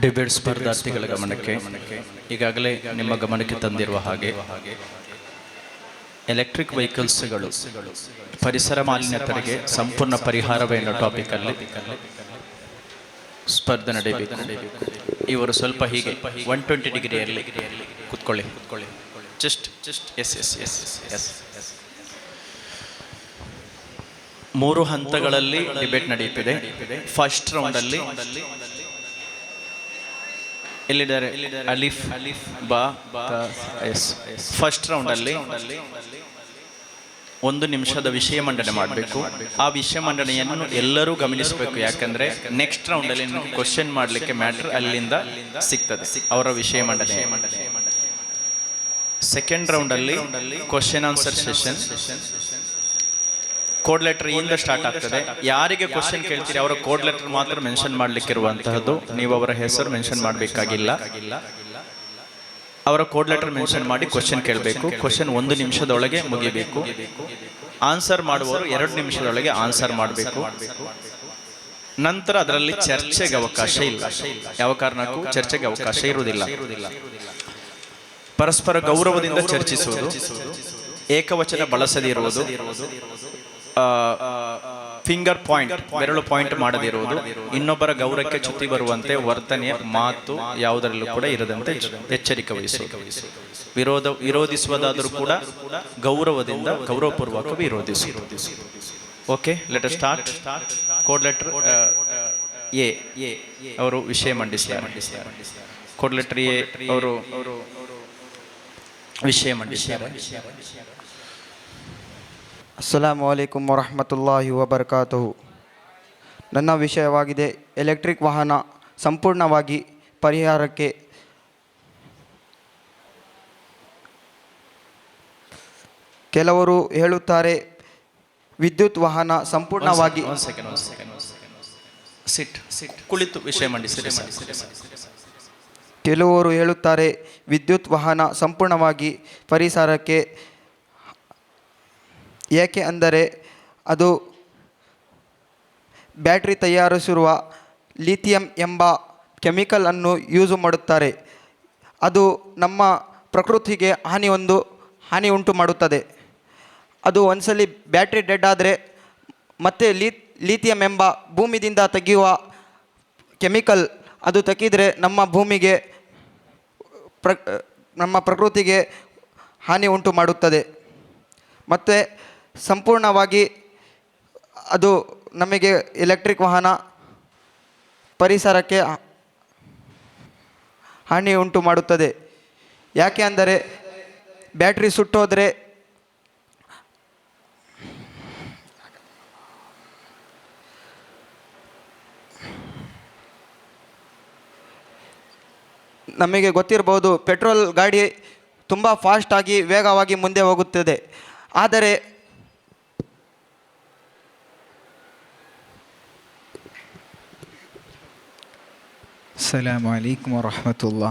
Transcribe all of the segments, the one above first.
Debate ಸ್ಪರ್ಧಾರ್ಥಿಗಳ ಗಮನಕ್ಕೆ ಈಗಾಗಲೇ ನಿಮ್ಮ ಗಮನಕ್ಕೆ ತಂದಿರುವ ಹಾಗೆ ಎಲೆಕ್ಟ್ರಿಕ್ ವೆಹಿಕಲ್ಸ್ಗಳು ಪರಿಸರ ಮಾಲಿನ್ಯ ತಡೆಗೆ ಸಂಪೂರ್ಣ ಪರಿಹಾರವೇ ಅನ್ನೋ ಟಾಪಿಕಲ್ಲಿ ಸ್ಪರ್ಧೆ ನಡೆಯಬೇಕು. ಇವರು ಸ್ವಲ್ಪ ಹೀಗೆ 120 ಡಿಗ್ರಿಯಲ್ಲಿ ಕೂತ್ಕೊಳ್ಳಿ. ಜಸ್ಟ್ ಎಸ್ 3 ಹಂತಗಳಲ್ಲಿ ಡಿಬೇಟ್ ನಡೆಯುತ್ತಿದೆ. ಫಸ್ಟ್ ರೌಂಡಲ್ಲಿ ಎಲ್ಲಿದ್ದಾರೆ? ಅಲಿಫ್ ಬಾ ಎಸ್. ಫಸ್ಟ್ ರೌಂಡಲ್ಲಿ 1 ನಿಮಿಷದ ವಿಷಯ ಮಂಡನೆ ಮಾಡಬೇಕು. ಆ ವಿಷಯ ಮಂಡನೆಯನ್ನು ಎಲ್ಲರೂ ಗಮನಿಸಬೇಕು. ಯಾಕಂದ್ರೆ ನೆಕ್ಸ್ಟ್ ರೌಂಡಲ್ಲಿ ಕ್ವಶನ್ ಮಾಡಲಿಕ್ಕೆ ಮ್ಯಾಟ್ರ್ ಅಲ್ಲಿಂದ ಸಿಗ್ತದೆ, ಅವರ ವಿಷಯ ಮಂಡನೆ. ಸೆಕೆಂಡ್ ರೌಂಡಲ್ಲಿ question answer session. Code letter ಇಂದ ಸ್ಟಾರ್ಟ್ ಆಗ್ತದೆ. ಯಾರಿಗೆ ಕ್ವಶನ್ ಕೇಳ್ತೀರಿ ಅವರ ಕೋಡ್ ಲೆಟರ್ ಮಾತ್ರ ಮೆನ್ಷನ್ ಮಾಡ್ಲಿಕ್ಕಿರುವಂತಹದ್ದು. ನೀವು ಅವರ ಹೆಸರು ಮೆನ್ಷನ್ ಮಾಡಬೇಕಾಗಿಲ್ಲ. ಅವರ ಕೋಡ್ ಲೆಟರ್ ಮೆನ್ಷನ್ ಮಾಡಿ ಕ್ವಶನ್ ಕೇಳಬೇಕು. ಕ್ವಶನ್ 1 ನಿಮಿಷದೊಳಗೆ ಮುಗಿಬೇಕು. ಆನ್ಸರ್ ಮಾಡುವವರು 2 ನಿಮಿಷದೊಳಗೆ ಆನ್ಸರ್ ಮಾಡಬೇಕು. ನಂತರ ಅದರಲ್ಲಿ ಚರ್ಚೆಗೆ ಅವಕಾಶ ಇಲ್ಲ. ಯಾವ ಕಾರಣಕ್ಕೂ ಚರ್ಚೆಗೆ ಅವಕಾಶ ಇರುವುದಿಲ್ಲ. ಪರಸ್ಪರ ಗೌರವದಿಂದ ಚರ್ಚಿಸುವುದು, ಏಕವಚನ ಬಳಸದಿರುವುದು, ಫಿಂಗರ್ ಪಾಯಿಂಟ್ ಬೆರಳು ಪಾಯಿಂಟ್ ಮಾಡದಿರುವುದು, ಇನ್ನೊಬ್ಬರ ಗೌರವಕ್ಕೆ ಚ್ಯುತಿ ಬರುವಂತೆ ವರ್ತನೆಯ ಮಾತು ಯಾವುದರಲ್ಲೂ ಕೂಡ ಇರದಂತೆ ಎಚ್ಚರಿಕೆ ವಹಿಸುವುದು. ವಿರೋಧಿಸುವುದಾದರೂ ಕೂಡ ಗೌರವದಿಂದ ಗೌರವಪೂರ್ವಕ ವಿರೋಧಿಸುವುದು. Okay, let us start. Code letter A ಅವರು ವಿಷಯ ಮಂಡಿಸಿದ್ದಾರೆ. ಕೋಡ್ ಲೆಟರ್ ಎ ಅವರು ವಿಷಯ ಮಂಡಿಸಿದ್ದಾರೆ. ಅಸ್ಸಲಾಮು ಅಲೈಕುಂ ವರಹಮತುಲ್ಲಾಹಿ ವಬರಕಾತುಹು. ನನ್ನ ವಿಷಯವಾಗಿದೆ ಎಲೆಕ್ಟ್ರಿಕ್ ವಾಹನ ಸಂಪೂರ್ಣವಾಗಿ ಪರಿಹಾರಕ್ಕೆ. ಕೆಲವರು ಹೇಳುತ್ತಾರೆ ವಿದ್ಯುತ್ ವಾಹನ ಸಂಪೂರ್ಣವಾಗಿ ಕುಳಿತು ವಿಷಯ ಮಂಡಿಸಿದೆ. ಕೆಲವರು ಹೇಳುತ್ತಾರೆ ವಿದ್ಯುತ್ ವಾಹನ ಸಂಪೂರ್ಣವಾಗಿ ಪರಿಸರಕ್ಕೆ. ಏಕೆ ಅಂದರೆ ಅದು ಬ್ಯಾಟ್ರಿ ತಯಾರಿಸಿರುವ ಲಿಥಿಯಂ ಎಂಬ ಕೆಮಿಕಲ್ ಅನ್ನು ಯೂಸ್ ಮಾಡುತ್ತಾರೆ. ಅದು ನಮ್ಮ ಪ್ರಕೃತಿಗೆ ಹಾನಿ ಉಂಟು ಮಾಡುತ್ತದೆ. ಅದು ಒಂದ್ಸಲಿ ಬ್ಯಾಟ್ರಿ ಡೆಡ್ ಆದರೆ ಮತ್ತೆ ಲಿಥಿಯಂ ಎಂಬ ಭೂಮಿಯಿಂದ ತೆಗೆಯುವ ಕೆಮಿಕಲ್ ಅದು ತೆಗೆದರೆ ನಮ್ಮ ಭೂಮಿಗೆ ನಮ್ಮ ಪ್ರಕೃತಿಗೆ ಹಾನಿ ಉಂಟು ಮಾಡುತ್ತದೆ. ಮತ್ತು ಸಂಪೂರ್ಣವಾಗಿ ಅದು ನಮಗೆ ಎಲೆಕ್ಟ್ರಿಕ್ ವಾಹನ ಪರಿಸರಕ್ಕೆ ಹಾನಿ ಉಂಟು ಮಾಡುತ್ತದೆ. ಯಾಕೆ ಅಂದರೆ ಬ್ಯಾಟ್ರಿ ಸುಟ್ಟೋದರೆ ನಮಗೆ ಗೊತ್ತಿರ್ಬೋದು, ಪೆಟ್ರೋಲ್ ಗಾಡಿ ತುಂಬ ಫಾಸ್ಟಾಗಿ ವೇಗವಾಗಿ ಮುಂದೆ ಹೋಗುತ್ತದೆ. ಆದರೆ ಅಸ್ಸಲಾಮು ಅಲೈಕುಂ ವರಹಮತುಲ್ಲಾ.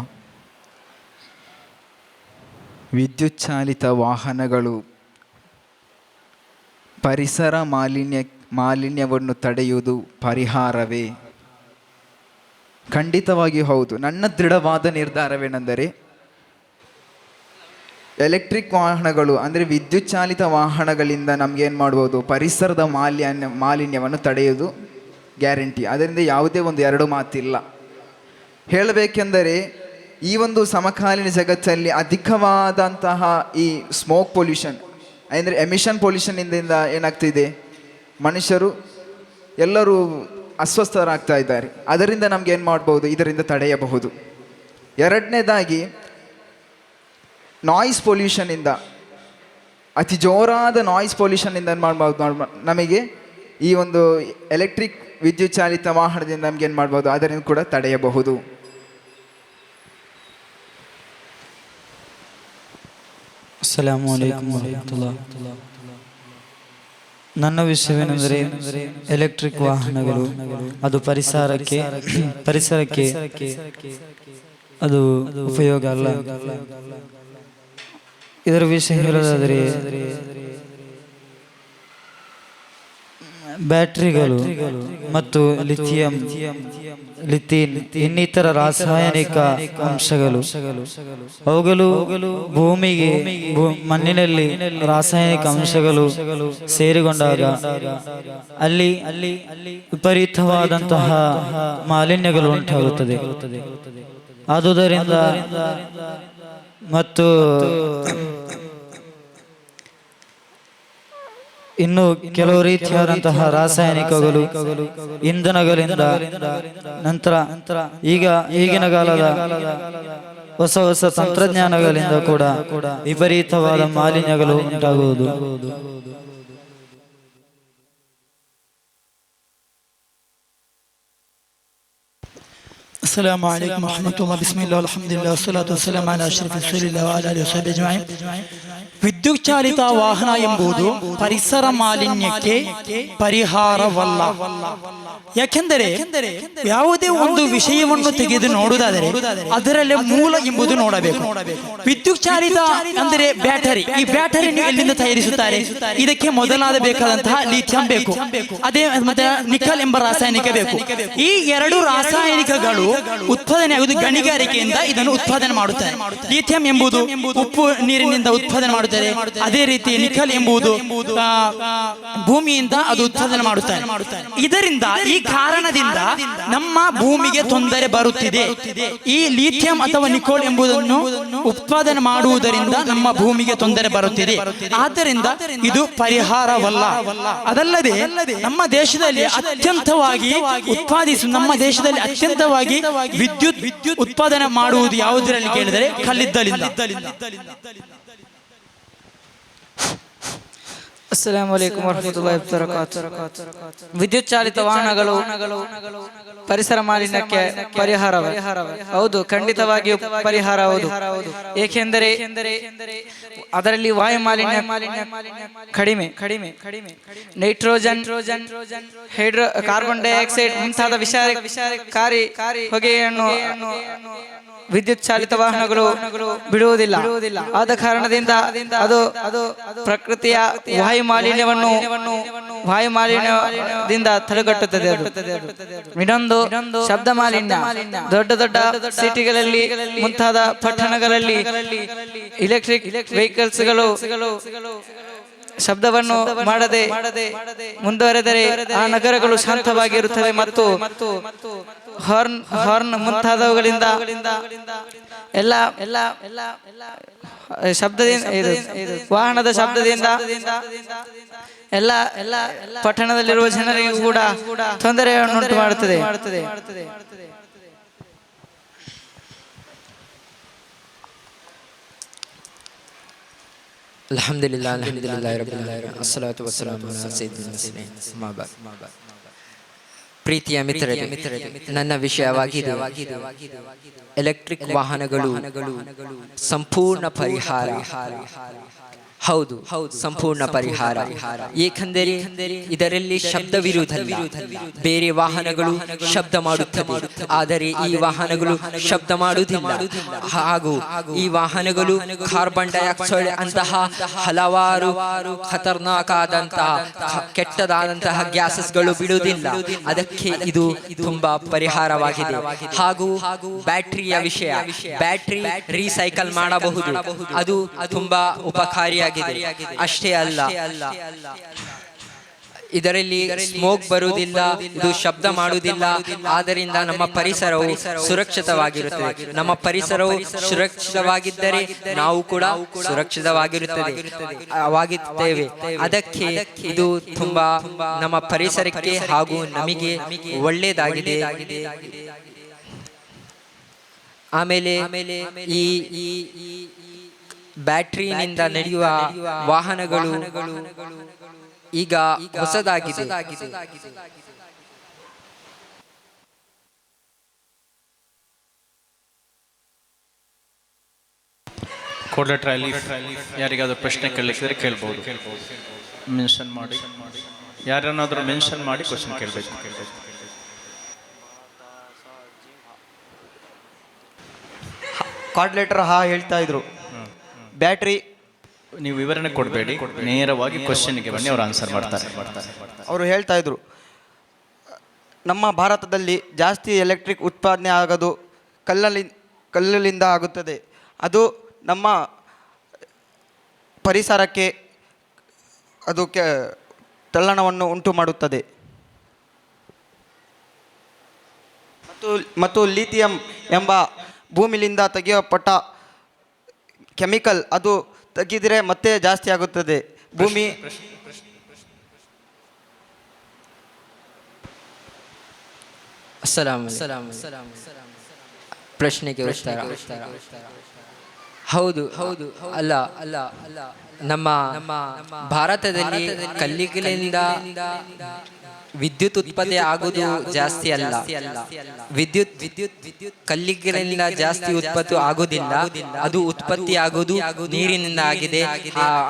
ವಿದ್ಯುತ್ ಚಾಲಿತ ವಾಹನಗಳು ಪರಿಸರ ಮಾಲಿನ್ಯವನ್ನು ತಡೆಯುವುದು ಪರಿಹಾರವೇ? ಖಂಡಿತವಾಗಿ ಹೌದು. ನನ್ನ ದೃಢವಾದ ನಿರ್ಧಾರವೇನೆಂದರೆ ಎಲೆಕ್ಟ್ರಿಕ್ ವಾಹನಗಳು ಅಂದರೆ ವಿದ್ಯುತ್ ಚಾಲಿತ ವಾಹನಗಳಿಂದ ನಮಗೇನು ಮಾಡ್ಬೋದು, ಪರಿಸರದ ಮಾಲಿನ್ಯವನ್ನು ತಡೆಯೋದು ಗ್ಯಾರಂಟಿ. ಅದರಿಂದ ಯಾವುದೇ ಒಂದು ಎರಡು ಮಾತಿಲ್ಲ. ಹೇಳಬೇಕೆಂದರೆ ಈ ಒಂದು ಸಮಕಾಲೀನ ಜಗತ್ತಲ್ಲಿ ಅಧಿಕವಾದಂತಹ ಈ ಸ್ಮೋಕ್ ಪೊಲ್ಯೂಷನ್ ಅಂದರೆ ಎಮಿಷನ್ ಪೊಲ್ಯೂಷನ್ನಿಂದ ಏನಾಗ್ತಿದೆ, ಮನುಷ್ಯರು ಎಲ್ಲರೂ ಅಸ್ವಸ್ಥರಾಗ್ತಾ ಇದ್ದಾರೆ. ಅದರಿಂದ ನಮ್ಗೆ ಏನು ಮಾಡ್ಬೋದು, ಇದರಿಂದ ತಡೆಯಬಹುದು. ಎರಡನೇದಾಗಿ ನಾಯ್ಸ್ ಪೊಲ್ಯೂಷನ್ನಿಂದ, ಅತಿ ಜೋರಾದ ನಾಯ್ಸ್ ಪೊಲ್ಯೂಷನ್ನಿಂದ ಏನು ಮಾಡ್ಬೋದು, ನಮಗೆ ಈ ಒಂದು ಎಲೆಕ್ಟ್ರಿಕ್ ವಿದ್ಯುತ್ ಚಾಲಿತ ವಾಹನದಿಂದ ನಮ್ಗೆ ಏನು ಮಾಡ್ಬೋದು, ಅದರಿಂದ ಕೂಡ ತಡೆಯಬಹುದು. ಅಸ್ಸಲಾಮು ಅಲೈಕುಂ ವರಹಮತುಲ್ಲಾಹ್. ನನ್ನ ವಿಷಯವೇನೆಂದರೆ ಎಲೆಕ್ಟ್ರಿಕ್ ವಾಹನಗಳು ಅದು ಪರಿಸರಕ್ಕೆ ಅದು ಉಪಯೋಗ ಅಲ್ಲ. ಇದರ ವಿಷಯ ಹೇಳೋದಾದರೆ ಬ್ಯಾಟರಿಗಳು ಮತ್ತು ಲಿಥಿಯಂ ಲಿಥಿನ್ ಇನ್ನಿತರ ರಾಸಾಯನಿಕ ಅಂಶಗಳು ಅವುಗಳು ಭೂಮಿಗೆ ಮಣ್ಣಿನಲ್ಲಿ ರಾಸಾಯನಿಕ ಅಂಶಗಳು ಸೇರಿಕೊಂಡಾಗ ಅಲ್ಲಿ ವಿಪರೀತವಾದಂತಹ ಮಾಲಿನ್ಯಗಳು ಉಂಟಾಗುತ್ತದೆ. ಆದುದರಿಂದ ಮತ್ತು ಇನ್ನು ಕೆಲವು ರೀತಿಯಾದಂತಹ ರಾಸಾಯನಿಕಗಳು ಇಂಧನಗಳಿಂದ ನಂತರ ಈಗಿನ ಕಾಲದ ಹೊಸ ತಂತ್ರಜ್ಞಾನಗಳಿಂದ ಕೂಡ ವಿಪರೀತವಾದ ಮಾಲಿನ್ಯಗಳು ಉಂಟಾಗುವುದು. السلام عليكم ورحمة الله. بسم الله والحمد لله والصلاة والسلام على أشرف رسول الله وعلى آله وصحبه أجمعين. ವಿದ್ಯುತ್ ಚಾಲಿತ ವಾಹನ ಎಂಬುದು ಪರಿಸರ ಮಾಲಿನ್ಯಕ್ಕೆ ಪರಿಹಾರವಲ್ಲ. ಯಾಕೆಂದರೆ ಯಾವುದೇ ಒಂದು ವಿಷಯವನ್ನು ತೆಗೆದು ನೋಡುವುದಾದರೆ ಅದರಲ್ಲಿ ಮೂಲ ಎಂಬುದು ನೋಡಬೇಕು. ವಿದ್ಯುತ್ ಚಾಲಿತ ಅಂದರೆ ಬ್ಯಾಟರಿ. ಈ ಬ್ಯಾಟರಿಯನ್ನು ಎಲ್ಲಿಂದ ತಯಾರಿಸುತ್ತಾರೆ? ಇದಕ್ಕೆ ಮೊದಲಾದ ಬೇಕಾದಂತಹ ಲಿಥಿಯಂ ಬೇಕು, ಅದೇ ಮತ್ತೆ ನಿಕಲ್ ಎಂಬ ರಾಸಾಯನಿಕ ಬೇಕು. ಈ ಎರಡು ರಾಸಾಯನಿಕಗಳು ಉತ್ಪಾದನೆ ಆಗುವುದು ಗಣಿಗಾರಿಕೆಯಿಂದ ಇದನ್ನು ಉತ್ಪಾದನೆ ಮಾಡುತ್ತಾರೆ. ಲಿಥಿಯಂ ಎಂಬುದು ಉಪ್ಪು ನೀರಿನಿಂದ ಉತ್ಪಾದನೆ ಮಾಡುತ್ತಾರೆ. ಅದೇ ರೀತಿ ನಿಕಲ್ ಎಂಬುದು ಭೂಮಿಯಿಂದ ಅದು ಉತ್ಪಾದನೆ ಮಾಡುತ್ತಾರೆ. ಇದರಿಂದ ಈ ಕಾರಣದಿಂದ ನಮ್ಮ ಭೂಮಿಗೆ ತೊಂದರೆ ಬರುತ್ತಿದೆ. ಈ ಲಿಥಿಯಂ ಅಥವಾ ನಿಕೋಲ್ ಎಂಬುದನ್ನು ಉತ್ಪಾದನೆ ಮಾಡುವುದರಿಂದ ನಮ್ಮ ಭೂಮಿಗೆ ತೊಂದರೆ ಬರುತ್ತಿದೆ. ಆದ್ದರಿಂದ ಇದು ಪರಿಹಾರವಲ್ಲ. ಅದಲ್ಲದೆ ನಮ್ಮ ದೇಶದಲ್ಲಿ ಅತ್ಯಂತವಾಗಿ ನಮ್ಮ ದೇಶದಲ್ಲಿ ಅತ್ಯಂತವಾಗಿ ವಿದ್ಯುತ್ ಉತ್ಪಾದನೆ ಮಾಡುವುದು ಯಾವುದರಲ್ಲಿ ಕೇಳಿದರೆ ಕಲ್ಲಿದ್ದಲಿಂದ. ಅಸ್ಸಲಾಮು ಅಲೈಕುಂ ವರಹಮತುಲ್ಲಾಹಿ ವಬರಕಾತುಹು. ವಿದ್ಯುತ್ ಚಾಲಿತ ವಾಹನಗಳು ಪರಿಸರ ಮಾಲಿನ್ಯಕ್ಕೆ ಪರಿಹಾರವೇ? ಹೌದು, ಖಂಡಿತವಾಗಿಯೂ ಪರಿಹಾರ ಹೌದು. ಏಕೆಂದರೆ ಅದರಲ್ಲಿ ವಾಯು ಮಾಲಿನ್ಯ ಕಡಿಮೆ, ನೈಟ್ರೋಜನ್, ಕಾರ್ಬನ್ ಡೈಆಕ್ಸೈಡ್ ಮುಂತಾದ ವಿಷಕಾರಿ ಹೊಗೆಯನ್ನು ವಿದ್ಯುತ್ ಚಾಲಿತ ವಾಹನಗಳು ಬಿಡುವುದಿಲ್ಲ. ಆದ ಕಾರಣದಿಂದ ಅದು ಪ್ರಕೃತಿಯ ವಾಯು ಮಾಲಿನ್ಯದಿಂದ ತಡೆಗಟ್ಟುತ್ತದೆ. ಇನ್ನೊಂದು ಶಬ್ದ ಮಾಲಿನ್ಯ. ದೊಡ್ಡ ಸಿಟಿಗಳಲ್ಲಿ ಮುಂತಾದ ಪಟ್ಟಣಗಳಲ್ಲಿ ಎಲೆಕ್ಟ್ರಿಕ್ ವೆಹಿಕಲ್ಸ್ಗಳು ಶಬ್ದವನ್ನು ಮಾಡದೆ ಮುಂದುವರೆದರೆ ಆ ನಗರಗಳು ಶಾಂತವಾಗಿರುತ್ತವೆ ಮತ್ತು ಹಾರ್ನ್ ಮುಂತಾದವುಗಳಿಂದ ಎಲ್ಲ ಶಬ್ದದಿಂದ ವಾಹನದ ಶಬ್ದದಿಂದ ಎಲ್ಲ ಪಟ್ಟಣದಲ್ಲಿರುವ ಜನರಿಗೂ ಕೂಡ ತೊಂದರೆಯನ್ನುಂಟು ಮಾಡುತ್ತದೆ. ಅಲ್ಹಮ್ದುಲಿಲ್ಲಾಹ್ ರಬ್ಬಿಲ್ ಆಲಮೀನ್ ಅಸ್ಸಲಾತು ವಸ್ಸಲಾಮು ಅಲಾ ಸಯ್ಯಿದಿಲ್ ಮುರ್ಸಲೀನ್ ಅಮ್ಮಾ ಬಅದ್. ಪ್ರೀತಿಯ ಮಿತ್ರರೇ, ನನ್ನ ವಿಷಯವಾಗಿದೆ ಎಲೆಕ್ಟ್ರಿಕ್ ವಾಹನಗಳು ಸಂಪೂರ್ಣ ಪರಿಹಾರ. ಹೌದು, ಸಂಪೂರ್ಣ ಪರಿಹಾರ. ಏಕೆಂದರೆ ಇದರಲ್ಲಿ ಶಬ್ದವಿರುವುದಿಲ್ಲ. ಬೇರೆ ವಾಹನಗಳು ಶಬ್ದ ಮಾಡುತ್ತವೆ, ಆದರೆ ಈ ವಾಹನಗಳು ಶಬ್ದ ಮಾಡುವುದಿಲ್ಲ. ಹಾಗೂ ಈ ವಾಹನಗಳು ಕಾರ್ಬನ್ ಡೈಆಕ್ಸೈಡ್ ಅಂತಹ ಹಲವಾರು ಖತರ್ನಾಕಾದಂತಹ ಕೆಟ್ಟದಾದಂತಹ ಗ್ಯಾಸಸ್ಗಳು ಬಿಡುವುದಿಲ್ಲ. ಅದಕ್ಕೆ ಇದು ತುಂಬಾ ಪರಿಹಾರವಾಗಿದೆ. ಹಾಗೂ ಬ್ಯಾಟರಿಯ ವಿಷಯ, ಬ್ಯಾಟರಿ ರೀಸೈಕಲ್ ಮಾಡಬಹುದು. ಅದು ತುಂಬಾ ಉಪಕಾರಿಯಾಗಿದೆ. ಅಷ್ಟೇ ಅಲ್ಲ, ಇದರಲ್ಲಿ ಸ್ಮೋಕ್ ಬರುವುದಿಲ್ಲ, ಇದು ಶಬ್ದ ಮಾಡುವುದಿಲ್ಲ. ಆದ್ದರಿಂದ ನಮ್ಮ ಪರಿಸರವು ಸುರಕ್ಷಿತವಾಗಿರುತ್ತದೆ. ನಮ್ಮ ಪರಿಸರವು ಸುರಕ್ಷಿತವಾಗಿದ್ದರೆ ನಾವು ಕೂಡ ಸುರಕ್ಷಿತವಾಗಿರುತ್ತೇವೆ. ಅದಕ್ಕೆ ಇದು ತುಂಬಾ ನಮ್ಮ ಪರಿಸರಕ್ಕೆ ಹಾಗೂ ನಮಗೆ ಒಳ್ಳೆಯದಾಗಿದೆ. ಆಮೇಲೆ ಈ ಬ್ಯಾಟರಿನಿಂದ ನಡೆಯುವ ವಾಹನಗಳು ಈಗ ಹೊಸದಾಗಿದೆ. ಕೋಡ್ಲೆಟ್ರಲ್ಲಿ ಯಾರಿಗಾದ್ರೂ ಪ್ರಶ್ನೆ ಕೇಳಲಿಕ್ಕಿದ್ರೆ ಕೇಳ್ಬೋದು, ಮೆನ್ಷನ್ ಮಾಡಿ. ಯಾರನ್ನಾದ್ರೂ ಮೆನ್ಷನ್ ಮಾಡಿ ಕ್ವಶನ್ ಕೇಳಬೇಕು. ಕಾರ್ಡ್ ಲೆಟರ್ ಹೇಳ್ತಾ ಇದ್ರು. ಬ್ಯಾಟ್ರಿ ನೀವು ವಿವರಣೆ ಕೊಡಬೇಡಿ, ನೇರವಾಗಿ ಕ್ವಶನ್ಗೆ ಬನ್ನಿ, ಅವ್ರು ಆನ್ಸರ್ ಮಾಡ್ತಾರೆ. ಅವರು ಹೇಳ್ತಾ ಇದ್ರು, ನಮ್ಮ ಭಾರತದಲ್ಲಿ ಜಾಸ್ತಿ ಎಲೆಕ್ಟ್ರಿಕ್ ಉತ್ಪಾದನೆ ಆಗೋದು ಕಲ್ಲಿನಿಂದ ಆಗುತ್ತದೆ. ಅದು ನಮ್ಮ ಪರಿಸರಕ್ಕೆ ಅದು ತಲ್ಲಣವನ್ನು ಉಂಟು ಮಾಡುತ್ತದೆ. ಮತ್ತು ಲಿಥಿಯಂ ಎಂಬ ಭೂಮಿಯಿಂದ ತೆಗೆಯಲ್ಪಟ್ಟ ಕೆಮಿಕಲ್, ಅದು ತೆಗೆದರೆ ಮತ್ತೆ ಜಾಸ್ತಿ ಆಗುತ್ತದೆ. ಭೂಮಿ ಪ್ರಶ್ನೆಗೆ ಉತ್ತರ. ಹೌದು ಹೌದು, ಅಲ್ಲ ಅಲ್ಲ ಅಲ್ಲ, ನಮ್ಮ ಭಾರತದಲ್ಲಿ ಕಲ್ಲಿಗಳಿಂದ ವಿದ್ಯುತ್ ಉತ್ಪತ್ತಿ ಆಗುವುದು ಜಾಸ್ತಿ ಅಲ್ಲ. ವಿದ್ಯುತ್ ಕಲ್ಲಿಗಳಿಂದ ಜಾಸ್ತಿ ಉತ್ಪತ್ತಿ ಆಗುವುದಿಲ್ಲ. ಅದು ಉತ್ಪತ್ತಿ ಆಗುವುದು ನೀರಿನಿಂದ ಆಗಿದೆ,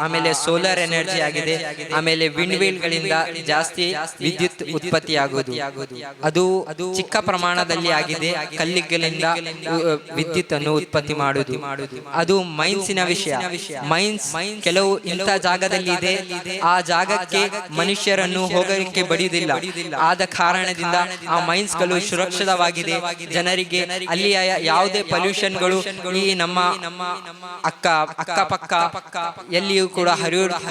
ಆಮೇಲೆ ಸೋಲಾರ್ ಎನರ್ಜಿ ಆಗಿದೆ, ಆಮೇಲೆ ವಿಂಡ್ ಗಳಿಂದ ಜಾಸ್ತಿ ವಿದ್ಯುತ್ ಉತ್ಪತ್ತಿ ಆಗುವುದು. ಅದು ಚಿಕ್ಕ ಪ್ರಮಾಣದಲ್ಲಿ ಆಗಿದೆ. ಕಲ್ಲಿಗಳಿಂದ ವಿದ್ಯುತ್ ಅನ್ನು ಉತ್ಪತ್ತಿ ಮಾಡುವುದು ಅದು ಮೈನ್ಸಿನ ವಿಷಯ. ಮೈನ್ಸ್ ಕೆಲವು ಇಂಥ ಜಾಗದಲ್ಲಿ ಇದೆ, ಆ ಜಾಗಕ್ಕೆ ಮನುಷ್ಯರನ್ನು ಹೋಗಲಿಕ್ಕೆ ಬಡಿಯುವುದಿಲ್ಲ. ಆದ ಕಾರಣದಿಂದ ಆ ಮೈನ್ಸ್ ಗಳು ಸುರಕ್ಷಿತವಾಗಿದೆ. ಜನರಿಗೆ ಅಲ್ಲಿಯ ಯಾವುದೇ ಪೊಲ್ಯೂಷನ್ಗಳು ಈ ನಮ್ಮ ಅಕ್ಕಪಕ್ಕ ಎಲ್ಲಿಯೂ ಕೂಡ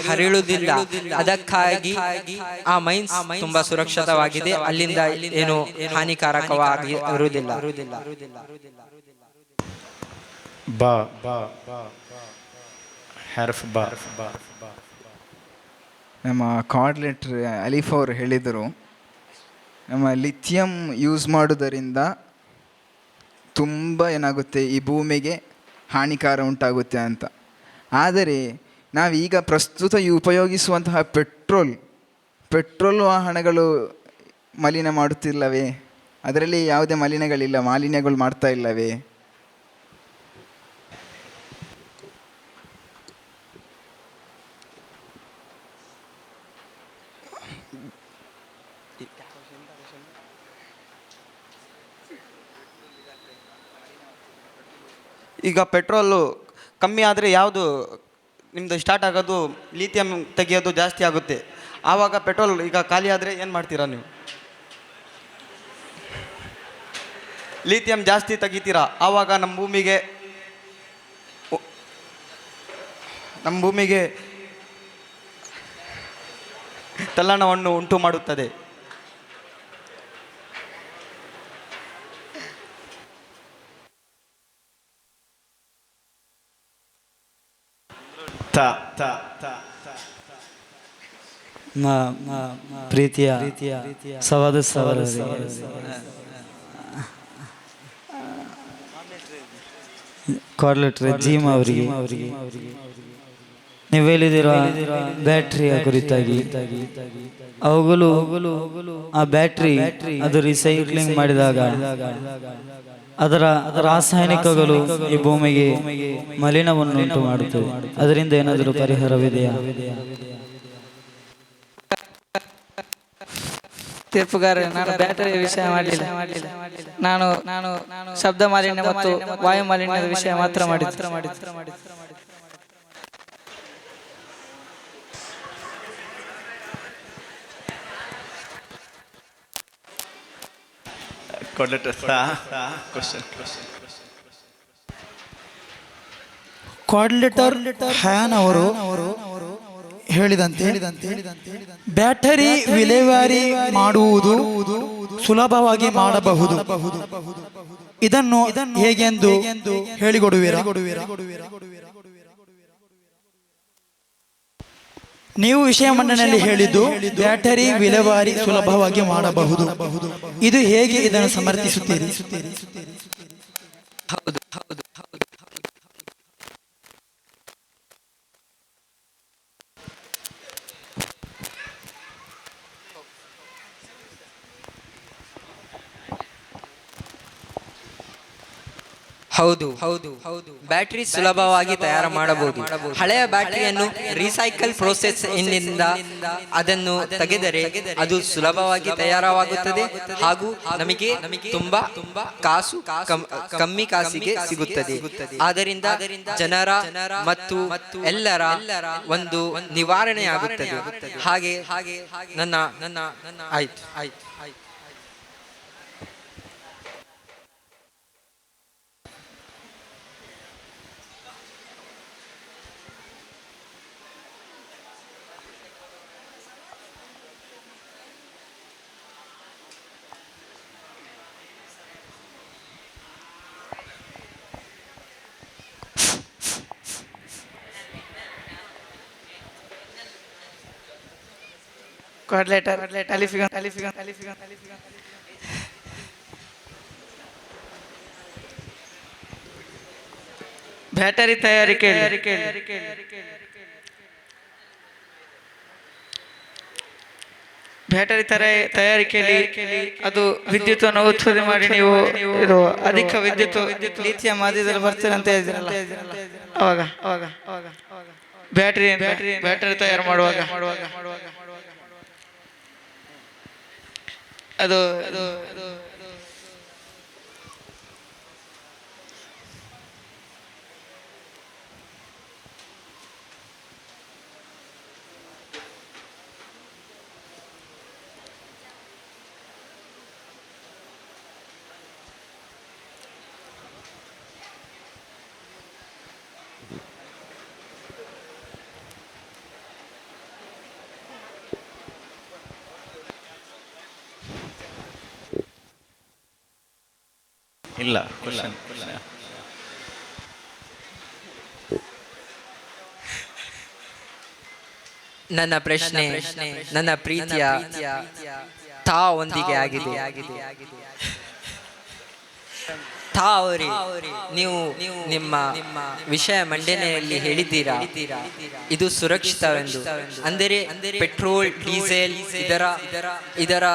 ಹರಿಯುವುದಿಲ್ಲ. ಅದಕ್ಕಾಗಿ ಆ ಮೈನ್ಸ್ ತುಂಬಾ ಸುರಕ್ಷಿತವಾಗಿದೆ. ಅಲ್ಲಿಂದ ಏನು ಹಾನಿಕಾರಕವಾಗಿ ಇರುವುದಿಲ್ಲ. ನಮ್ಮ ಕೋಆರ್ಡಿನೇಟರ್ ಅಲೀಫ್ ಅವರು ಹೇಳಿದರು, ನಮ್ಮ ಲಿಥಿಯಂ ಯೂಸ್ ಮಾಡೋದರಿಂದ ತುಂಬ ಏನಾಗುತ್ತೆ, ಈ ಭೂಮಿಗೆ ಹಾನಿಕಾರ ಉಂಟಾಗುತ್ತೆ ಅಂತ. ಆದರೆ ನಾವೀಗ ಪ್ರಸ್ತುತ ಉಪಯೋಗಿಸುವಂತಹ ಪೆಟ್ರೋಲ್ ವಾಹನಗಳು ಮಲಿನ ಮಾಡುತ್ತಿಲ್ಲವೇ? ಅದರಲ್ಲಿ ಯಾವುದೇ ಮಾಲಿನ್ಯಗಳು ಮಾಡ್ತಾ ಇಲ್ಲವೇ? ಈಗ ಪೆಟ್ರೋಲು ಕಮ್ಮಿ ಆದರೆ ಯಾವುದು ನಿಮ್ಮದು ಸ್ಟಾರ್ಟ್ ಆಗೋದು, ಲಿಥಿಯಂ ತೆಗೆಯೋದು ಜಾಸ್ತಿ ಆಗುತ್ತೆ. ಆವಾಗ ಪೆಟ್ರೋಲ್ ಈಗ ಖಾಲಿ ಆದರೆ ಏನು ಮಾಡ್ತೀರಾ ನೀವು? ಲಿಥಿಯಂ ಜಾಸ್ತಿ ತೆಗಿತೀರಾ, ಆವಾಗ ನಮ್ಮ ಭೂಮಿಗೆ ತಲ್ಲಣವನ್ನು ಉಂಟು ಮಾಡುತ್ತದೆ. ಪ್ರೀತಿಯ ಸಹೋದರ ಕೋಆರ್ಡಿನೇಟರ್ ಜೀಮ್ ಅವರಿಗೆ ನೀವು ಹೇಳಿದಿರೋ ಬ್ಯಾಟ್ರಿಯ ಕುರಿತಾಗಿ, ಅವುಗಳು ಆ ಬ್ಯಾಟ್ರಿ ಅದು ರಿಸೈಕ್ಲಿಂಗ್ ಮಾಡಿದಾಗ ಅದರ ರಾಸಾಯನಿಕಗಳು ಈ ಭೂಮಿಗೆ ಮಲಿನವನ್ನು ಉಂಟು ಮಾಡುತ್ತವೆ. ಅದರಿಂದ ಏನಾದರೂ ಪರಿಹಾರವಿದೆಯಾ? ತೀರ್ಪುಗಾರ, ನಾನು ಬ್ಯಾಟರಿಯ ವಿಷಯ ಮಾಡಲಿಲ್ಲ. ನಾನು ಶಬ್ದ ಮಾಲಿನ್ಯ ಮತ್ತು ವಾಯು ಮಾಲಿನ್ಯದ ವಿಷಯ ಮಾತ್ರ ಮಾಡಿದ್ದೆ. ಕೋಆರ್ಡಿನೇಟರ್ ಹ್ಯಾನ್ ಅವರು ಹೇಳಿದಂತೆ ಬ್ಯಾಟರಿ ವಿಲೇವಾರಿ ಮಾಡುವುದು ಸುಲಭವಾಗಿ ಮಾಡಬಹುದು. ಇದನ್ನು ಹೇಗೆಂದು ಹೇಳಿಕೊಡುವಿರಾ? ನೀವು ವಿಷಯ ಮಂಡನೆಯಲ್ಲಿ ಹೇಳಿದ್ದು ಬ್ಯಾಟರಿ ವಿಲೇವಾರಿ ಸುಲಭವಾಗಿ ಮಾಡಬಹುದು. ಇದು ಹೇಗೆ ಇದನ್ನು ಸಮರ್ಥಿಸುತ್ತೀರಿ? ಹೌದು ಬ್ಯಾಟರಿ ಸುಲಭವಾಗಿ ತಯಾರು ಮಾಡಬಹುದು. ಹಳೆಯ ಬ್ಯಾಟರಿಯನ್ನು ರೀಸೈಕಲ್ ಪ್ರೋಸೆಸ್ ಇಂದ ಅದನ್ನು ತೆಗೆದರೆ ಅದು ಸುಲಭವಾಗಿ ತಯಾರವಾಗುತ್ತದೆ ಹಾಗೂ ನಮಗೆ ತುಂಬಾ ಕಾಸು ಕಮ್ಮಿ ಕಾಸಿಗೆ ಸಿಗುತ್ತದೆ. ಆದ್ದರಿಂದ ಜನರ ಮತ್ತು ಎಲ್ಲರ ಒಂದು ನಿವಾರಣೆ ಆಗುತ್ತದೆ. ಹಾಗೆ ನನ್ನ ಆಯ್ತು. ಕ್ವಾಡ್ಲೇಟರ್ ಬ್ಯಾಟರಿ ತಯಾರಿಕೆ ತಯಾರಿಕೆಯಲ್ಲಿ ಅದು ವಿದ್ಯುತ್ತನ್ನು ಉತ್ಪತ್ತಿ ಮಾಡಿ ನೀವು ಇದು ಅಧಿಕ ವಿದ್ಯುತ್ ಲಿಥಿಯಂ ಮಾಧ್ಯಮದಲ್ಲಿ ಬರ್ತದೆ ಅಂತ ಹೇಳಿದ್ರಲ್ಲ, ಅವಾಗ ಬ್ಯಾಟರಿ ತಯಾರು ಮಾಡುವಾಗ ಅದು ಇಲ್ಲ. ನನ್ನ ಪ್ರಶ್ನೆ ನನ್ನ ಪ್ರೀತಿಯ ತಾ ಒಂದಿಗೆ ಆಗಿದೆ. ತಾ ಅವರೇ, ನೀವು ನಿಮ್ಮ ವಿಷಯ ಮಂಡನೆಯಲ್ಲಿ ಹೇಳಿದ್ದೀರಾ ಇದು ಸುರಕ್ಷಿತವೆಂದು. ಅಂದರೆ ಪೆಟ್ರೋಲ್, ಡೀಸೆಲ್ ಇದರ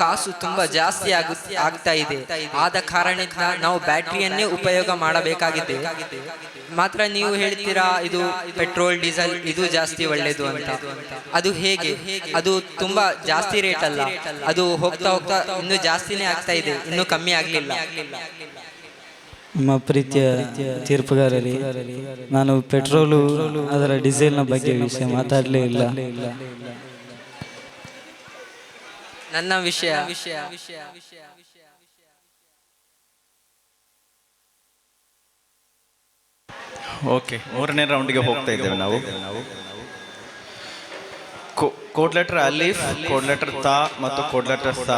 ಕಾಸು ತುಂಬಾ ಜಾಸ್ತಿ ಆಗ್ತಾ ಇದೆ. ಆದ ಕಾರಣದಿಂದ ನಾವು ಬ್ಯಾಟರಿಯನ್ನೇ ಉಪಯೋಗ ಮಾಡಬೇಕಾಗಿದೆ. ಮಾತ್ರ ನೀವು ಹೇಳ್ತೀರಾ ಇದು ಪೆಟ್ರೋಲ್, ಡೀಸೆಲ್ ಇದು ಜಾಸ್ತಿ ಒಳ್ಳೆಯದು ಅಂತ. ಅದು ಹೇಗೆ? ಅದು ತುಂಬಾ ಜಾಸ್ತಿ ರೇಟ್ ಅಲ್ಲ, ಅದು ಹೋಗ್ತಾ ಹೋಗ್ತಾ ಇನ್ನೂ ಜಾಸ್ತಿನೇ ಆಗ್ತಾ ಇದೆ, ಇನ್ನೂ ಕಮ್ಮಿ ಆಗ್ಲಿಲ್ಲ. ನಮ್ಮ ಪ್ರೀತಿಯ ತೀರ್ಪುಗಾರರೇ, ನಾನು ಪೆಟ್ರೋಲು ಅದರ ಡೀಸೆಲ್ನ ಬಗ್ಗೆ ವಿಷಯ ಮಾತಾಡಲೇ ಇಲ್ಲ. ನನ್ನ ವಿಷಯ ಓಕೆ, ಮೂರನೇ ರೌಂಡ್ಗೆ ಹೋಗ್ತಾ ಇದ್ದೇವೆ ನಾವು. Code letter Alif, code letter ತಾ ಮತ್ತು ಕೋಡ್ ಲೆಟರ್ ಸ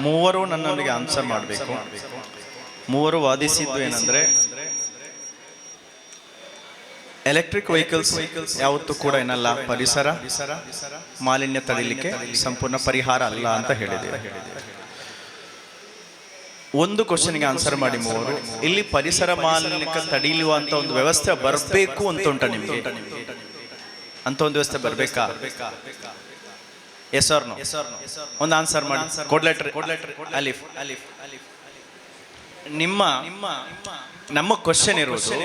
ಮೂವರು ನನ್ನೊಂದಿಗೆ ಆನ್ಸರ್ ಮಾಡಬೇಕು. ಮೂವರು ವಾದಿಸಿದ್ದು ಏನಂದ್ರೆ ಎಲೆಕ್ಟ್ರಿಕ್ ವೆಹಿಕಲ್ಸ್ ಯಾವತ್ತೂ ಕೂಡ ಏನಲ್ಲ ಪರಿಸರ ಮಾಲಿನ್ಯ ತಡೆಯಲಿಕ್ಕೆ ಸಂಪೂರ್ಣ ಪರಿಹಾರ ಅಲ್ಲ ಅಂತ ಹೇಳಿದೆ. ಒಂದು ಕ್ವಶನ್ಗೆ ಆನ್ಸರ್ ಮಾಡಿ ಮೂವರು. ಇಲ್ಲಿ ಪರಿಸರ ಮಾಲಿನ್ಯಕ್ಕೆ ತಡೆಯುವ ಅಂತ ಒಂದು ವ್ಯವಸ್ಥೆ ಬರಬೇಕು ಅಂತ ಉಂಟ ನಿಮಗೆ? ಅಂತ ಒಂದು ವ್ಯವಸ್ಥೆ ಬರಬೇಕಾ? Yes or no? ಒಂದು ಆನ್ಸರ್ ಮಾಡಿ. ಕೋಡ್ ಲೆಟರ್ ಅಲಿಫ್. ನಮ್ಮ ಕ್ವಶನ್ ಇರೋದು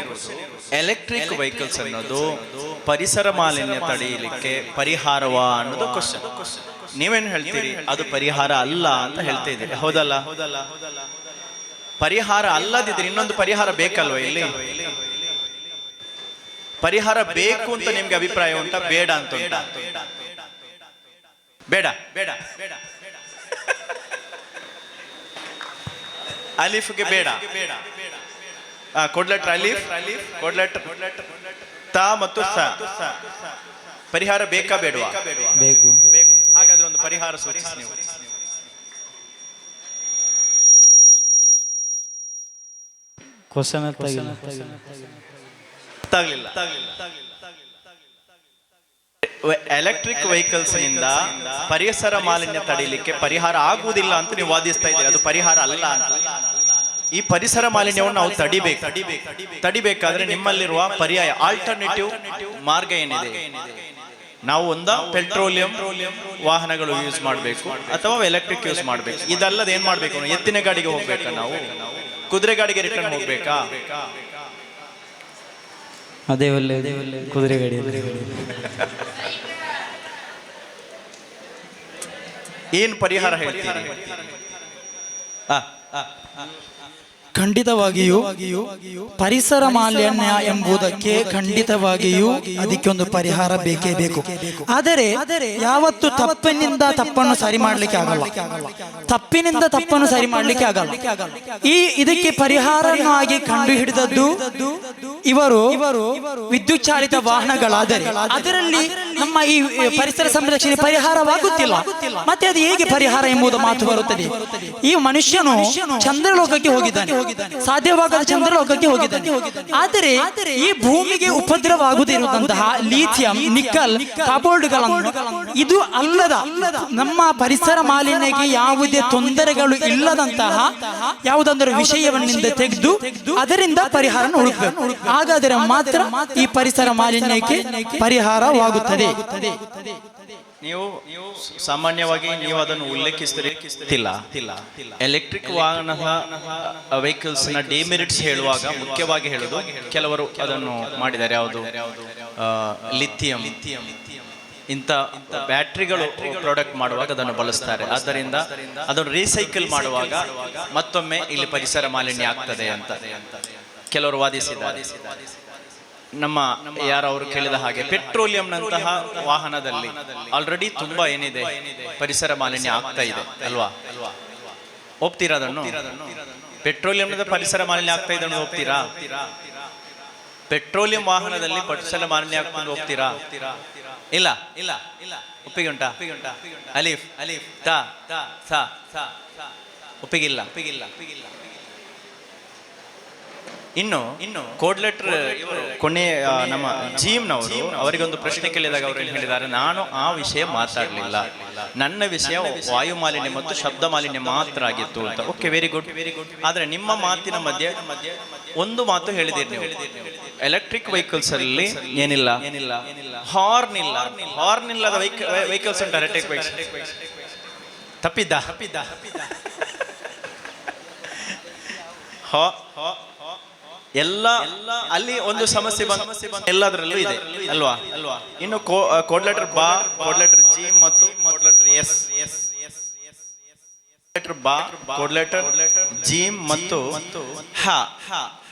ಎಲೆಕ್ಟ್ರಿಕ್ ವೆಹಿಕಲ್ಸ್ ಅನ್ನೋದು ಪರಿಸರ ಮಾಲಿನ್ಯ ತಡೆಯಲಿಕ್ಕೆ ಪರಿಹಾರವಾ ಅನ್ನೋದು ಕ್ವಶನ್. ನೀವೇನು ಹೇಳ್ತೀರಿ? ಅದು ಪರಿಹಾರ ಅಲ್ಲ ಅಂತ ಹೇಳ್ತಾ ಇದ್ದೀರಿ, ಹೌದಲ್ಲ? ಪರಿಹಾರ ಅಲ್ಲದಿದ್ರೆ ಇನ್ನೊಂದು ಪರಿಹಾರ ಬೇಕಲ್ವ? ಇಲ್ಲಿ ಪರಿಹಾರ ಬೇಕು ಅಂತ ನಿಮ್ಗೆ ಅಭಿಪ್ರಾಯ ಉಂಟಾ, ಬೇಡ ಅಂತ ಉಂಟಾ? ಬೇಡ. ಅಲಿಫ್ಗೆ ಬೇಡ. Code letter Alif, code letter ತಾ ಮತ್ತು ಸ ಪರಿಹಾರ ಬೇಕಾ ಬೇಡವಾ? ಬೇಕು. ಹಾಗಾದ್ರೆ ಒಂದು ಪರಿಹಾರ ಸೂಚಿಸಿ ನೀವು. ಕ್ವಶನ್ ತಾಗ್ಲಿಲ್ಲ. ಎಲೆಕ್ಟ್ರಿಕ್ ವೆಹಿಕಲ್ಸ್ ನಿಂದ ಪರಿಸರ ಮಾಲಿನ್ಯ ತಡೆಯಲಿಕ್ಕೆ ಪರಿಹಾರ ಆಗುವುದಿಲ್ಲ ಅಂತ ನೀವು ವಾದಿಸ್ತಾ ಇದ್ದೀರಿ. ಅದು ಪರಿಹಾರ ಅಲ್ಲ ಅಂತ. ಈ ಪರಿಸರ ಮಾಲಿನ್ಯವನ್ನು ನಾವು ತಡಿಬೇಕಾದ್ರೆ ನಿಮ್ಮಲ್ಲಿರುವ ಪರ್ಯಾಯ ಆಲ್ಟರ್ನೇಟಿವ್ ಮಾರ್ಗ ಏನಿದೆ? ನಾವು ಪೆಟ್ರೋಲಿಯಂ ವಾಹನಗಳು ಯೂಸ್ ಮಾಡಬೇಕು ಅಥವಾ ಎಲೆಕ್ಟ್ರಿಕ್ ಯೂಸ್ ಮಾಡಬೇಕು. ಇದಲ್ಲದೆ ಏನ್ ಮಾಡ್ಬೇಕು? ಎತ್ತಿನ ಗಾಡಿಗೆ ಹೋಗ್ಬೇಕಾ ನಾವು? ಕುದುರೆ ಗಾಡಿಗೆ ರಿಟರ್ನ್ ಹೋಗ್ಬೇಕಾ? ಅದೇ ಒಳ್ಳೆ ಕುದುರೆ ಗಾಡಿ. ಏನ್ ಪರಿಹಾರ ಹೇಳ್ತೀರಿ? ಖಂಡಿತವಾಗಿಯೂ ಪರಿಸರ ಮಾಲಿನ್ಯ ಎಂಬುದಕ್ಕೆ ಖಂಡಿತವಾಗಿಯೂ ಅದಕ್ಕೆ ಒಂದು ಪರಿಹಾರ ಬೇಕೇ ಬೇಕು. ಆದರೆ ಯಾವತ್ತು ತಪ್ಪಿನಿಂದ ತಪ್ಪನ್ನು ಸರಿ ಮಾಡ್ಲಿಕ್ಕೆ ಆಗಲ್ಲ, ತಪ್ಪಿನಿಂದ ತಪ್ಪನ್ನು ಸರಿ ಮಾಡ್ಲಿಕ್ಕೆ ಆಗಲ್ಲ. ಇದಕ್ಕೆ ಪರಿಹಾರವಾಗಿ ಕಂಡು ಹಿಡಿದದ್ದು ಇವರು ವಿದ್ಯುತ್ ಚಾಲಿತ ವಾಹನಗಳಾದರೆ ಅದರಲ್ಲಿ ನಮ್ಮ ಈ ಪರಿಸರ ಸಂರಕ್ಷಣೆ ಪರಿಹಾರವಾಗುತ್ತಿಲ್ಲ. ಮತ್ತೆ ಅದು ಹೇಗೆ ಪರಿಹಾರ ಎಂಬುದು ಮಾತು ಬರುತ್ತದೆ. ಈ ಮನುಷ್ಯನು ಚಂದ್ರಲೋಕಕ್ಕೆ ಹೋಗಿದ್ದಾನೆ, ಸಾಧ್ಯವಾಗದ ಚಂದ್ರಲೋಕಕ್ಕೆ ಹೋಗಿದ್ದಾನೆ. ಆದರೆ ಈ ಭೂಮಿಗೆ ಉಪದ್ರವಾಗುತ್ತಿರುವಂತಹ ಲಿಥಿಯಂ, ನಿಕ್ಕಲ್, ಕಾಬೋರ್ಡ್ಗಳನ್ನು ಇದು ಅಲ್ಲದ ನಮ್ಮ ಪರಿಸರ ಮಾಲಿನ್ಯಕ್ಕೆ ಯಾವುದೇ ತೊಂದರೆಗಳು ಇಲ್ಲದಂತಹ ಯಾವುದಾದರೂ ವಿಷಯವನ್ನಿಂದ ತೆಗೆದು ಅದರಿಂದ ಪರಿಹಾರ ಹುಡುಕಬೇಕು. ಹಾಗಾದರೆ ಮಾತ್ರ ಈ ಪರಿಸರ ಮಾಲಿನ್ಯಕ್ಕೆ ಪರಿಹಾರವಾಗುತ್ತದೆ. ನೀವು ಸಾಮಾನ್ಯವಾಗಿ ನೀವು ಅದನ್ನು ಉಲ್ಲೇಖಿಸ್ತಿಲ್ಲ. ಎಲೆಕ್ಟ್ರಿಕ್ ವಾಹನದ ವೆಹಿಕಲ್ಸ್ ನ ಡಿಮೆರಿಟ್ಸ್ ಹೇಳುವಾಗ ಮುಖ್ಯವಾಗಿ ಹೇಳುದು ಕೆಲವರು ಅದನ್ನು ಮಾಡಿದ್ದಾರೆ. ಯಾವುದು? ಲಿಥಿಯಂ ಇಂಥ ಬ್ಯಾಟ್ರಿಗಳು ಪ್ರಾಡಕ್ಟ್ ಮಾಡುವಾಗ ಅದನ್ನು ಬಳಸ್ತಾರೆ. ಆದ್ದರಿಂದ ಅದನ್ನು ರೀಸೈಕಲ್ ಮಾಡುವಾಗ ಮತ್ತೊಮ್ಮೆ ಇಲ್ಲಿ ಪರಿಸರ ಮಾಲಿನ್ಯ ಆಗ್ತದೆ ಅಂತ ಕೆಲವರು ವಾದಿಸಿದ್ದಾರೆ. ನಮ್ಮ ಯಾರವರು ಕೇಳಿದ ಹಾಗೆ ಪೆಟ್ರೋಲಿಯಂನಂತಹ ವಾಹನದಲ್ಲಿ ಆಲ್ರೆಡಿ ತುಂಬಾ ಏನಿದೆ, ಪರಿಸರ ಮಾಲಿನ್ಯ ಆಗ್ತಾ ಇದೆ ಅಲ್ವಾ? ಒಪ್ತೀರಾ ಅದನ್ನು? ಪೆಟ್ರೋಲಿಯಂನ ಪರಿಸರ ಮಾಲಿನ್ಯ ಆಗ್ತಾ ಇದೆ ಅನ್ನೋದು ಒಪ್ತೀರಾ? ಪೆಟ್ರೋಲಿಯಂ ವಾಹನದಲ್ಲಿ ಪರಿಸರ ಮಾಲಿನ್ಯ ಆಗ್ತದೆ ಒಪ್ತೀರಾ? ಇಲ್ಲ ಇಲ್ಲ ಇಲ್ಲ. ಒಪ್ಪಿಗೆ ಉಂಟಾ? ಅಲೀಫ್ ಅಲೀಫ್ ತಾ ತಾ ಸಾ ಸಾ ಒಪ್ಪಿಗಿಲ್ಲ. ಇನ್ನು ಕೋಡ್ ಲೆಟರ್ ಕೊನೆ ನಮ್ಮ ಜೀಮ್ನವರು ಅವರಿಗೊಂದು ಪ್ರಶ್ನೆ ಕೇಳಿದಾಗ ಅವರು ಹೇಳಿದ್ದಾರೆ, ನಾನು ಆ ವಿಷಯ ಮಾತಾಡಲಿಲ್ಲ, ನನ್ನ ವಿಷಯ ವಾಯು ಮಾಲಿನ್ಯ ಮತ್ತು ಶಬ್ದ ಮಾಲಿನ್ಯ ಮಾತ್ರ ಆಗಿತ್ತು ಅಂತ. Okay, very good. ಆದ್ರೆ ನಿಮ್ಮ ಮಾತಿನ ಮಧ್ಯೆ ಒಂದು ಮಾತು ಹೇಳಿದ್ದೀರಿ ನೀವು, ಎಲೆಕ್ಟ್ರಿಕ್ ವೆಹಿಕಲ್ಸ್ ಅಲ್ಲಿ ಏನಿಲ್ಲ, ಹಾರ್ನ್ ಇಲ್ಲ, ಹಾರ್ನ್ ಇಲ್ಲದ ವೆಹಿಕಲ್ಸ್ ಉಂಟು ಎಲೆಕ್ಟ್ರಿಕ್ ವೆಹಿಕಲ್ಸ್. ತಪ್ಪಿದ್ದ? ಎಲ್ಲ ಅಲ್ಲಿ ಒಂದು ಸಮಸ್ಯೆ ಎಲ್ಲದರಲ್ಲೂ ಇದೆ ಅಲ್ವಾ? ಇನ್ನು ಕೋಡ್ ಲೆಟರ್ ಬಾ, ಕೋಡ್ ಲೆಟರ್ ಜಿ ಮತ್ತು ಕೋಡ್ ಲೆಟರ್ ಎಸ್. ಲೆಟರ್ ಬಾ, ಕೋಡ್ ಲೆಟರ್ ಜಿ ಮತ್ತು ಹ,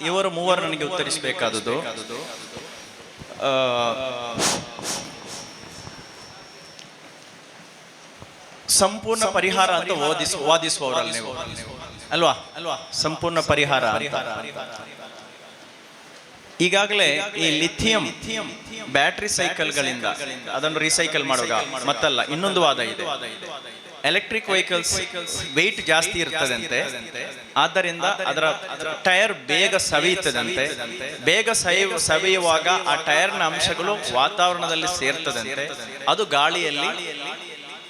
ಇವರು ಮೂವರು ನನಗೆ ಉತ್ತರಿಸಬೇಕಾದದ್ದು. ಸಂಪೂರ್ಣ ಪರಿಹಾರ ಅಂತ ವಾದಿಸುವವರಲ್ಲಿ ನೀವು ಅಲ್ವಾ? ಸಂಪೂರ್ಣ ಪರಿಹಾರ ಈಗಾಗಲೇ ಈ ಲಿಥಿಯಂ ಬ್ಯಾಟ್ರಿ ಸೈಕಲ್ಗಳಿಂದ ಅದನ್ನು ರೀಸೈಕಲ್ ಮಾಡುವಾಗ ಮತ್ತಲ್ಲ, ಇನ್ನೊಂದು ವಾದ ಇದೆ. ಎಲೆಕ್ಟ್ರಿಕ್ ವೆಹಿಕಲ್ಸ್ ವೆಯ್ಟ್ ಜಾಸ್ತಿ ಇರ್ತದಂತೆ, ಆದ್ದರಿಂದ ಅದರ ಟೈರ್ ಬೇಗ ಸವಿಯುತ್ತದಂತೆ. ಬೇಗ ಸವಿಯುವಾಗ ಆ ಟೈರ್ನ ಅಂಶಗಳು ವಾತಾವರಣದಲ್ಲಿ ಸೇರ್ತದಂತೆ. ಅದು ಗಾಳಿಯಲ್ಲಿ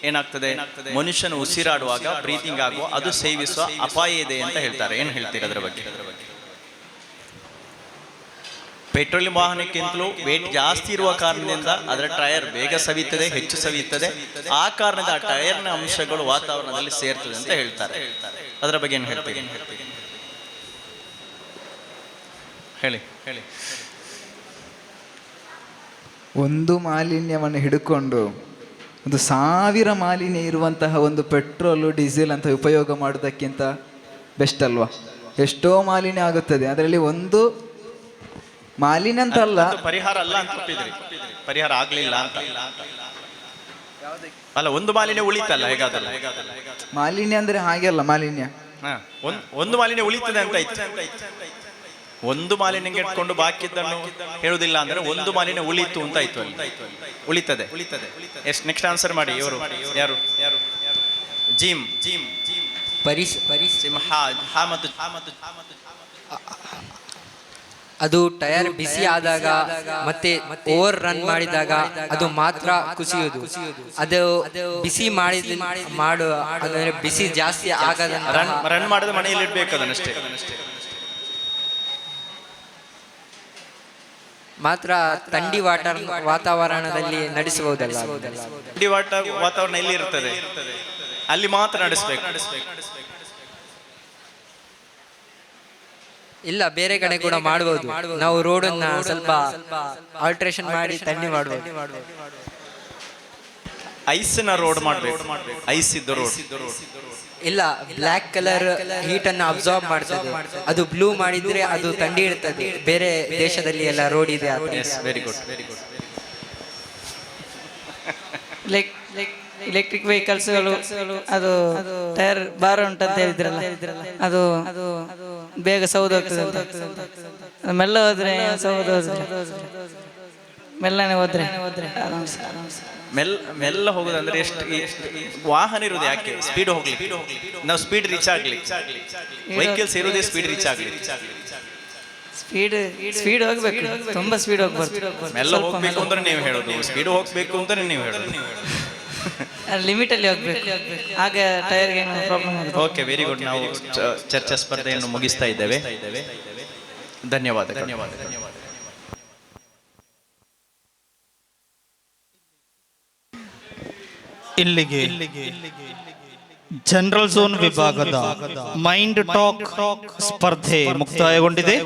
ಏನಾಗ್ತದೆ, ಮನುಷ್ಯನು ಉಸಿರಾಡುವಾಗ ಬ್ರೀತಿಂಗ್ ಆಗುವ ಅದು ಸೇವಿಸುವ ಅಪಾಯ ಇದೆ ಅಂತ ಹೇಳ್ತಾರೆ. ಏನು ಹೇಳ್ತೀರಿ ಅದರ ಬಗ್ಗೆ? ಪೆಟ್ರೋಲಿಯಂ ವಾಹನಕ್ಕಿಂತಲೂ ವೇಟ್ ಜಾಸ್ತಿ ಇರುವ ಕಾರಣದಿಂದ ಅದರ ಟೈರ್ ಬೇಗ ಸವಿಯುತ್ತದೆ, ಹೆಚ್ಚು ಸವಿಯುತ್ತದೆ. ಆ ಕಾರಣದಿಂದ ಆ ಟೈರ್ನ ಅಂಶಗಳು ವಾತಾವರಣದಲ್ಲಿ ಸೇರ್ತದೆ ಅಂತ ಹೇಳ್ತಾರೆ. ಅದರ ಬಗ್ಗೆ ಏನು ಹೇಳ್ತೀರಿ? ಹೇಳಿ. ಒಂದು ಮಾಲಿನ್ಯವನ್ನು ಹಿಡ್ಕೊಂಡು 1000 ಮಾಲಿನ್ಯ ಇರುವಂತಹ ಒಂದು ಪೆಟ್ರೋಲು ಡೀಸೆಲ್ ಅಂತ ಉಪಯೋಗ ಮಾಡೋದಕ್ಕಿಂತ ಬೆಸ್ಟ್ ಅಲ್ವಾ? ಎಷ್ಟೋ ಮಾಲಿನ್ಯ ಆಗುತ್ತದೆ, ಅದರಲ್ಲಿ ಒಂದು ಮಾಲಿನ್ಯ ಅಂತ ಅಲ್ಲ, ಪರಿಹಾರ ಅಲ್ಲ ಅಂತ ಒಪ್ಪಿದ್ರಿ, ಪರಿಹಾರ ಆಗ್ಲಿಲ್ಲ ಅಂತ ಅಲ್ಲ, ಒಂದು ಮಾಲಿನ್ಯ ಉಳಿತಲ್ಲ. ಹೇಗಾದಲ್ಲ ಮಾಲಿನ್ಯ ಅಂದ್ರೆ ಹಾಗೆ ಅಲ್ಲ. ಮಾಲಿನ್ಯ ಒಂದು ಮಾಲಿನ್ಯ ಉಳಿತದೆ ಅಂತ ಇತ್ತು. ಒಂದು ಮಾಲಿನ್ಯ ಇಟ್ಕೊಂಡು ಬಾಕಿದ್ದನ್ನು ಹೇಳುದಿಲ್ಲ ಅಂದ್ರೆ ಒಂದು ಮಾಲಿನ್ಯ ಉಳಿತು ಅಂತ ಆಯ್ತು. ಅಲ್ಲಿ ಉಳಿತದೆ. ಎಷ್ಟು? ನೆಕ್ಸ್ಟ್ ಆನ್ಸರ್ ಮಾಡಿ. ಇವರು ಯಾರು? ಜೀಮ್ ಅದು ಟೈರ್ ಬಿಸಿ ಆದಾಗ ಮತ್ತೆ ಓವರ್ ರನ್ ಮಾಡಿದಾಗ ಅದು ಮಾತ್ರ ಕುಸಿಯುವುದು. ಅದು ಬಿಸಿ ಅಂದ್ರೆ ಬಿಸಿ ಜಾಸ್ತಿ ಆಗದ ರನ್ ಮಾಡಿದ ಮನೆಯಲ್ಲಿ ಇಡ್ಬೇಕು ಅದನ್ನಷ್ಟೇ. ಮಾತ್ರ ಥಂಡಿ ವಾತಾವರಣದಲ್ಲಿ ನಡೆಸಬಹುದಲ್ಲ. ಥಂಡಿ ವಾತಾವರಣ ಎಲ್ಲಿ ಇರ್ತದೆ ಅಲ್ಲಿ ಮಾತ್ರ ನಡೆಸಬೇಕು. ಇಲ್ಲ, ಬೇರೆ ಕಡೆ ಕೂಡ ಮಾಡ್ಬೋದು. ನಾವು ರೋಡನ್ನ ಸ್ವಲ್ಪ ಆಲ್ಟ್ರೇಷನ್ ಮಾಡಿ ತಣ್ಣಿ ಮಾಡ್ಬೋದು. ಐಸ್ನ ರೋಡ್ ಮಾಡಬೇಕು, ಐಸ್ ಇದ್ದ ರೋಡ್. ಇಲ್ಲ, ಬ್ಲ್ಯಾಕ್ ಕಲರ್ ಹೀಟ್ ಅನ್ನು ಅಬ್ಸಾರ್ಬ್ ಮಾಡ್ತದೆ. ಅದು ಬ್ಲೂ ಮಾಡಿದ್ರೆ ಅದು ಥಂಡಿ ಇರ್ತದೆ. ಬೇರೆ ದೇಶದಲ್ಲಿ ಎಲ್ಲ ರೋಡ್ ಇದೆ. Very good. ಇಲೆಕ್ಟ್ರಿಕ್ ವೆಹಿಕಲ್ಸ್ಗಳು ಅದು ಟೈರ್ ಭಾರ ಉಂಟಂತ ಹೇಳಿದ್ರಲ್ಲ, ಅದು ಬೇಗ ಸೌದು ಹೋಗ್ತದೆ ಅಂತ. ಮೆಲ್ಲ ಹೋದ್ರೆ ಸೌದು ಮೆಲ್ಲನೆ ಹೋದ್ರೆ ಮೆಲ್ಲ ಹೋಗೋದಂದ್ರೆ ಎಷ್ಟು ವಾಹನ ಇರೋದು ಯಾಕೆ ಸ್ಪೀಡ್ ಹೋಗ್ಲಿಕ್ಕೆ, ನಾವು ಸ್ಪೀಡ್ ರೀಚ್ ಆಗ್ಲಿಕ್ಕೆ. ವೆಹಿಕಲ್ಸ್ ಇರೋದೇ ಸ್ಪೀಡ್ ರೀಚ್ ಆಗ್ಲಿಕ್ಕೆ. ಸ್ಪೀಡ್ ಹೋಗ್ಬೇಕು, ತುಂಬಾ ಸ್ಪೀಡ್ ಹೋಗ್ಬಾರ್ದು. ಮೆಲ್ಲ ಹೋಗ್ಬೇಕು ಅಂದ್ರೆ ನೀವು ಹೇಳೋದು, ಸ್ಪೀಡ್ ಹೋಗ್ಬೇಕು ಅಂದ್ರೆ ನೀವು ಹೇಳೋದು. ಲಿಮಿಟ್ ಅಲ್ಲಿ ಹೋಗ್ಬೇಕು, ಆಗ ಟೈರ್ಗೆ ಪ್ರಾಬ್ಲಮ್ ಆಗುತ್ತೆ. Okay, very good. ನಾವು ಚರ್ಚಾ ಸ್ಪರ್ಧೆಯನ್ನು ಮುಗಿಸ್ತಾ ಇದ್ದೇವೆ. ಧನ್ಯವಾದ. ಇಲ್ಲಿಗೆ ಜನರಲ್ ಝೋನ್ ವಿಭಾಗದ ಮೈಂಡ್ ಟಾಕ್ ಸ್ಪರ್ಧೆ ಮುಕ್ತಾಯಗೊಂಡಿದೆ.